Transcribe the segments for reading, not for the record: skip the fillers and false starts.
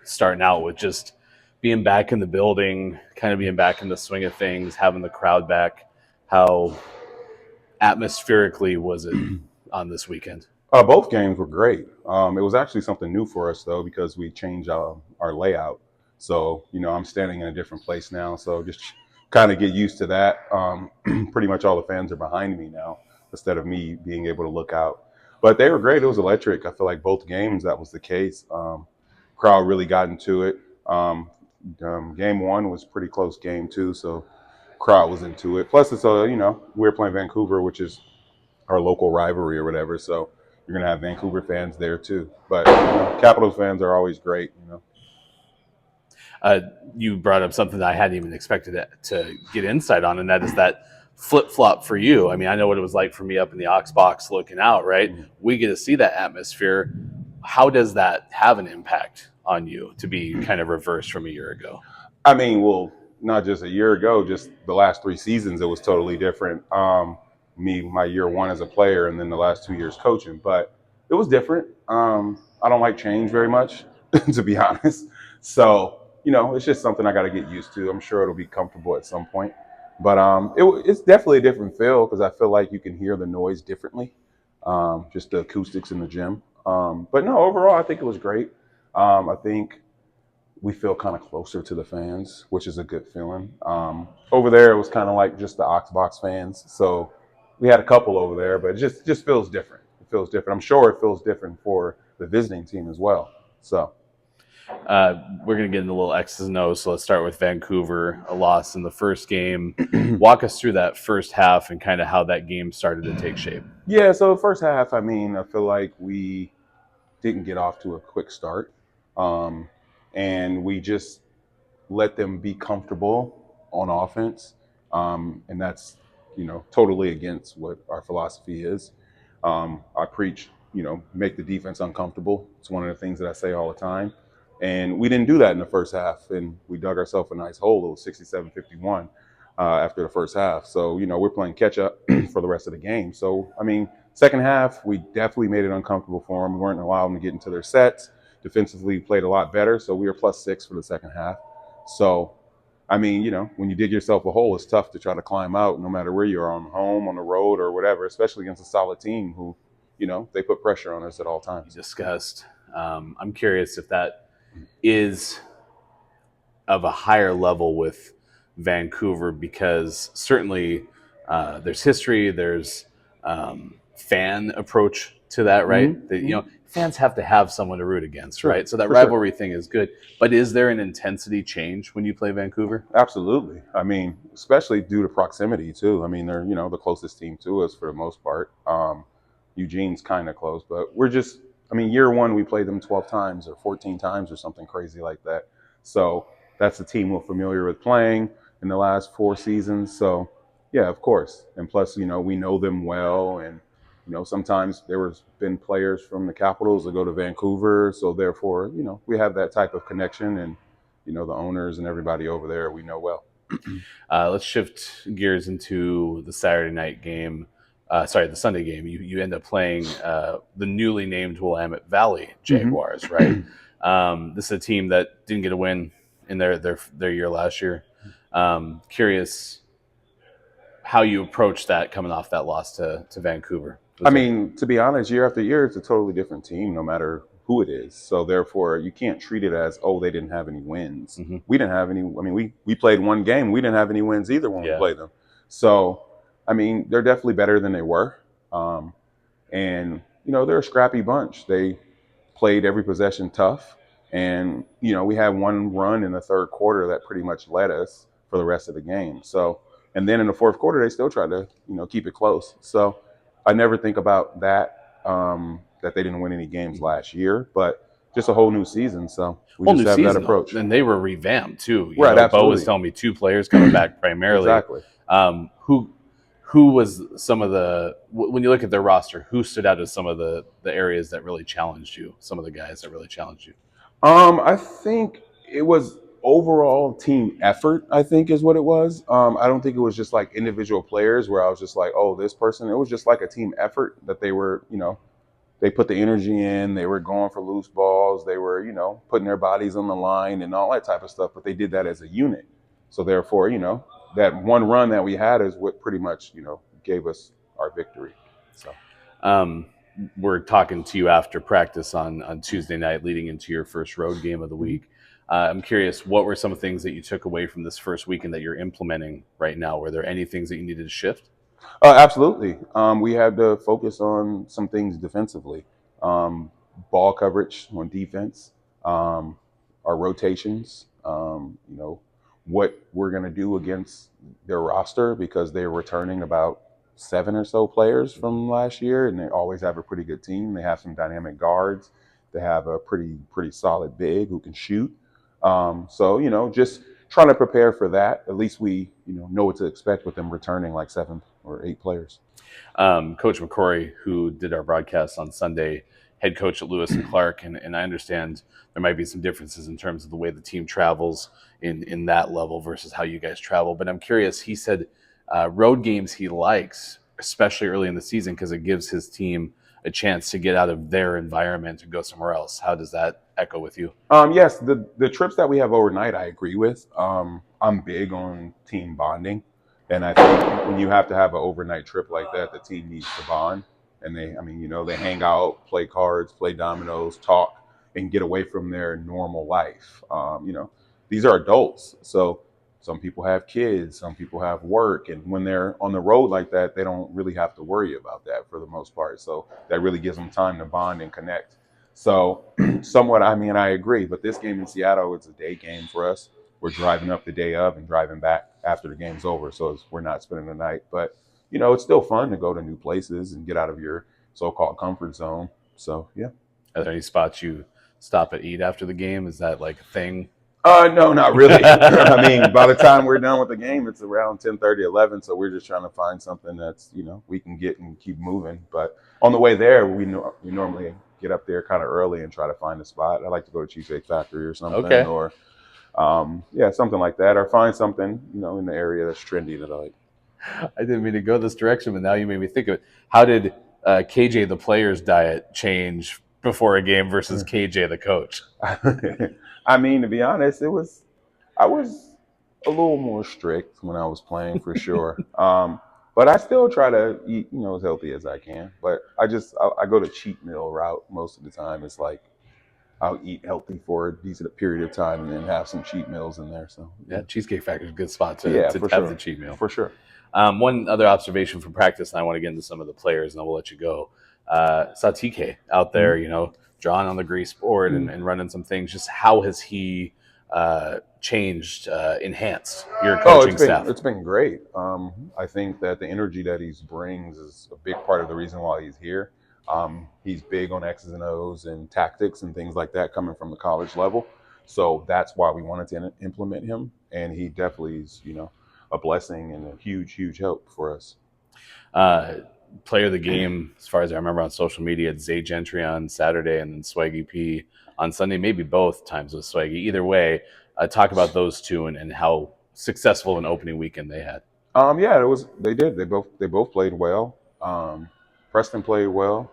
starting out with just being back in the building, kind of being back in the swing of things, having the crowd back. How atmospherically was it on this weekend? Both games were great. It was actually something new for us though because we changed our layout. So I'm standing in a different place now. So just kind of get used to that. Pretty much all the fans are behind me now instead of me being able to look out. But they were great. It was electric. I feel like both games that was the case. Crowd really got into it. Game one was pretty close. Game two, so crowd was into it. Plus, it's we're playing Vancouver, which is our local rivalry or whatever. So you're gonna have Vancouver fans there too. But Capitals fans are always great. Uh, you brought up something that I hadn't even expected to get insight on, and that is that flip flop for you. I mean, I know what it was like for me up in the Ox box looking out, right? Mm-hmm. We get to see that atmosphere. How does that have an impact on you to be kind of reversed from a year ago? I mean, well, not just a year ago, just the last 3 seasons, it was totally different. My year one as a player, and then the last 2 years coaching, but it was different. I don't like change very much, to be honest. So it's just something I got to get used to. I'm sure it'll be comfortable at some point, but it's definitely a different feel because I feel like you can hear the noise differently, just the acoustics in the gym. But no, overall, I think it was great. I think we feel kind of closer to the fans, which is a good feeling. Over there, it was kind of like just the Oxbox fans. So we had a couple over there, but it just feels different. It feels different. I'm sure it feels different for the visiting team as well. So We're going to get into a little X's and O's. So let's start with Vancouver, a loss in the first game. Walk us through that first half and kind of how that game started to take shape. yeah, so first half, I mean, I feel like we didn't get off to a quick start, um, and we just let them be comfortable on offense, and that's totally against what our philosophy is. I preach, make the defense uncomfortable. It's one of the things that I say all the time, and we didn't do that in the first half, and we dug ourselves a nice hole. It was 67-51 after the first half. So we're playing catch up for the rest of the game. So I mean, second half we definitely made it uncomfortable for them. We weren't allowing them to get into their sets. Defensively, we played a lot better, so we were +6 for the second half. So, I mean, when you dig yourself a hole, it's tough to try to climb out no matter where you are, on home, on the road, or whatever, especially against a solid team who, they put pressure on us at all You times. discussed. I'm curious if that is of a higher level with Vancouver because certainly there's history, there's fan approach to that, right? That Mm-hmm. fans have to have someone to root against, Sure, right? So that for sure. rivalry thing is good, but is there an intensity change when you play Vancouver? Absolutely. I mean, especially due to proximity, too. I mean, they're, the closest team to us for the most part. Eugene's kind of close, but I mean, year one, we played them 12 times or 14 times or something crazy like that. So that's a team we're familiar with playing in the last 4 seasons. So, yeah, of course. And plus, we know them well. And, sometimes there was been players from the Capitals that go to Vancouver. So, therefore, we have that type of connection. And, the owners and everybody over there we know well. Let's shift gears into the Saturday night game. The Sunday game. You end up playing the newly named Willamette Valley Mm-hmm. Jaguars, right? This is a team that didn't get a win in their year last year. Curious how you approach that coming off that loss to Vancouver. I Was there? mean, to be honest, year after year, it's a totally different team, no matter who it is. So therefore, you can't treat it as, oh, they didn't have any wins. Mm-hmm. We didn't have any. I mean, we played one game. We didn't have any wins either when we Yeah. played them. So, I mean, they're definitely better than they were. And they're a scrappy bunch. They played every possession tough, and we had one run in the third quarter that pretty much led us for the rest of the game. So, and then in the fourth quarter, they still tried to keep it close. So, I never think about that they didn't win any games last year, but just a whole new season. So we Whole just new have that season though, approach. and they were revamped too. Right, Bo was absolutely. telling me 2 players coming back primarily. Exactly. Who was some of the when you look at their roster, who stood out as some of the areas that really challenged you? Some of the guys that really challenged you. I think it was overall team effort, I think is what it was. I don't think it was just like individual players where I was just like, oh, this person. It was just like a team effort that they were, they put the energy in. They were going for loose balls. They were, putting their bodies on the line and all that type of stuff. But they did that as a unit. So therefore, that one run that we had is what pretty much, gave us our victory. So we're talking to you after practice on Tuesday night, leading into your first road game of the week. I'm curious, what were some things that you took away from this first weekend that you're implementing right now? Were there any things that you needed to shift? Absolutely. We had to focus on some things defensively. Ball coverage on defense, our rotations, what we're going to do against their roster because they're returning about 7 or so players from last year, and they always have a pretty good team. They have some dynamic guards. They have a pretty solid big who can shoot. So just trying to prepare for that. At least we know what to expect with them returning like 7 or 8 players. Coach McCrory, who did our broadcast on Sunday, head coach at Lewis and Clark, and I understand there might be some differences in terms of the way the team travels in that level versus how you guys travel. But I'm curious, he said road games he likes, especially early in the season, because it gives his team a chance to get out of their environment and go somewhere else. How does that echo with you? Yes, the trips that we have overnight, I agree with. I'm big on team bonding, and I think when you have to have an overnight trip like that, the team needs to bond. And they hang out, play cards, play dominoes, talk, and get away from their normal life. These are adults, so some people have kids, some people have work, and when they're on the road like that, they don't really have to worry about that for the most part. So that really gives them time to bond and connect. So somewhat, I agree. But this game in Seattle, it's a day game for us. We're driving up the day of and driving back after the game's over. So we're not spending the night. But, it's still fun to go to new places and get out of your so-called comfort zone. So, yeah. Are there any spots you stop and eat after the game? Is that like a thing? No, not really. By the time we're done with the game, it's around 10:30, 11. So we're just trying to find something that's, we can get and keep moving. But on the way there, we normally get up there kind of early and try to find a spot. I like to go to Cheesecake Factory or something, Okay. or something like that, or find something in the area that's trendy that I like. I didn't mean to go this direction, but now you made me think of it. How did KJ the player's diet change before a game versus KJ the coach? To be honest, I was a little more strict when I was playing for sure. But I still try to eat, as healthy as I can. But I go to cheat meal route most of the time. It's like I'll eat healthy for a decent period of time and then have some cheat meals in there. So yeah, Cheesecake Factory is a good spot to have the cheat meal. For sure. One other observation from practice, and I want to get into some of the players, and then we'll let you go. Saw TK out there, drawing on the grease board and running some things. Just how has he changed, enhanced your coaching staff? It's been great. I think that the energy that he brings is a big part of the reason why he's here. He's big on X's and O's and tactics and things like that coming from the college level. So that's why we wanted to implement him. And he definitely is, a blessing and a huge, huge help for us. Player of the game, as far as I remember on social media, it's Zay Gentry on Saturday and then Swaggy P on Sunday, maybe both times with Swaggy. Either way, talk about those two and how successful an opening weekend they had. They did. They both played well. Preston played well.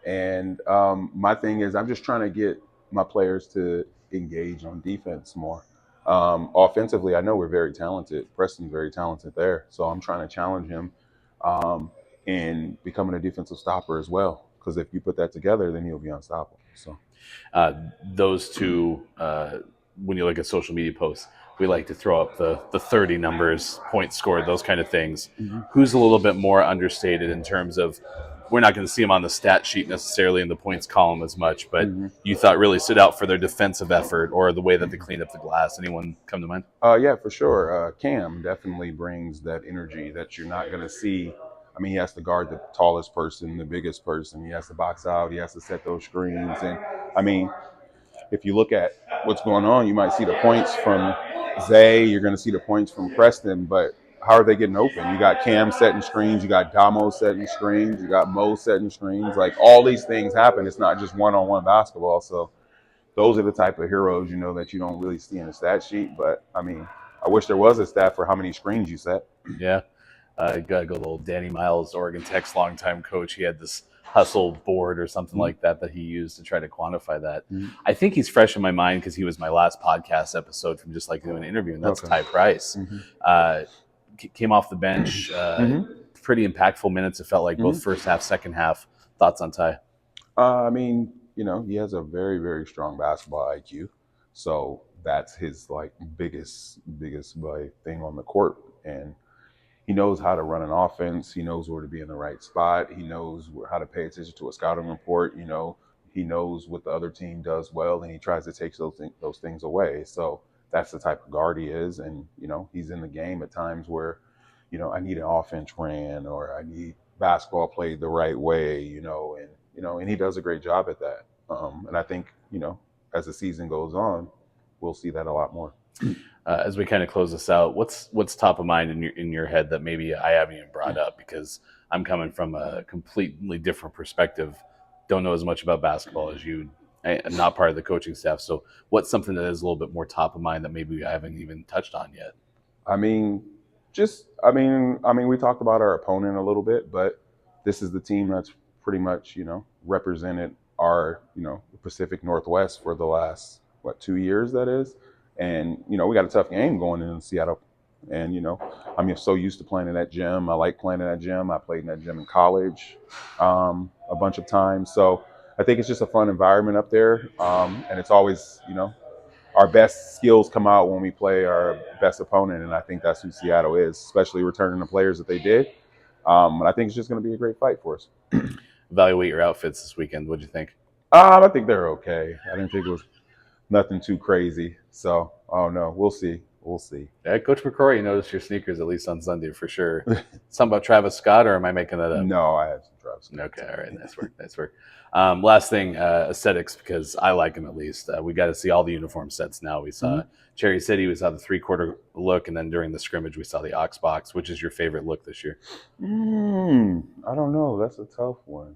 And my thing is I'm just trying to get my players to engage on defense more. Offensively, I know we're very talented. Preston's very talented there. So I'm trying to challenge him in becoming a defensive stopper as well. Because if you put that together, then he'll be unstoppable. So those two, when you look at social media posts, we like to throw up the 30 numbers, points scored, those kind of things. Mm-hmm. Who's a little bit more understated in terms of, we're not going to see them on the stat sheet necessarily in the points column as much, but you thought really stood out for their defensive effort or the way that they cleaned up the glass? Anyone come to mind? Yeah, for sure. Cam definitely brings that energy that you're not going to see. He has to guard the tallest person, the biggest person. He has to box out. He has to set those screens. And, if you look at what's going on, you might see the points from Zay. You're going to see the points from Preston, but how are they getting open? You got Cam setting screens, you got Damo setting screens, you got Mo setting screens. Like all these things happen. It's not just one-on-one basketball. So those are the type of heroes, that you don't really see in the stat sheet. But I wish there was a stat for how many screens you set. Yeah. Got a little Danny Miles, Oregon Tech's longtime coach. He had this hustle board or something like that he used to try to quantify that. I think he's fresh in my mind because he was my last podcast episode from just like doing an interview, and that's Ty Price. Came off the bench, pretty impactful minutes. It felt like both first half, second half. Thoughts on Ty? I mean, he has a very, very strong basketball IQ. So that's his like biggest like thing on the court. And he knows how to run an offense. He knows where to be in the right spot. He knows how to pay attention to a scouting report. He knows what the other team does well, and he tries to take those things away. So that's the type of guard he is. And, he's in the game at times where, I need an offense ran, or I need basketball played the right way, and he does a great job at that. And I think, as the season goes on, we'll see that a lot more. As we kind of close this out, what's top of mind in your head that maybe I haven't even brought up, because I'm coming from a completely different perspective, don't know as much about basketball as you. I'm not part of the coaching staff, so what's something that is a little bit more top of mind that maybe I haven't even touched on yet? We talked about our opponent a little bit, but this is the team that's pretty much, represented our, Pacific Northwest for the last, 2 years, that is. And, we got a tough game going in Seattle. And, I'm so used to playing in that gym. I like playing in that gym. I played in that gym in college a bunch of times. So I think it's just a fun environment up there. And it's always, our best skills come out when we play our best opponent. And I think that's who Seattle is, especially returning the players that they did. And I think it's just going to be a great fight for us. Evaluate your outfits this weekend. What'd you think? I think they're okay. I didn't think it was nothing too crazy. So, no, we'll see. We'll see. Yeah, Coach McCrory noticed your sneakers at least on Sunday for sure. Something about Travis Scott, or am I making that up? No, I had some Travis Scott. Okay, all right, nice work, nice work. Last thing, aesthetics, because I like them at least. We got to see all the uniform sets now. We saw Cherry City, we saw the 3/4 look, and then during the scrimmage, we saw the Ox Box. Which is your favorite look this year? I don't know. That's a tough one.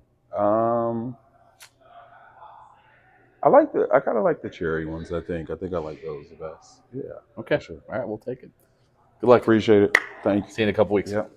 I kind of like the cherry ones. I think I like those the best. Yeah. Okay. Sure. All right, we'll take it. Good luck. Appreciate it. Thank you. See you in a couple weeks. Yep.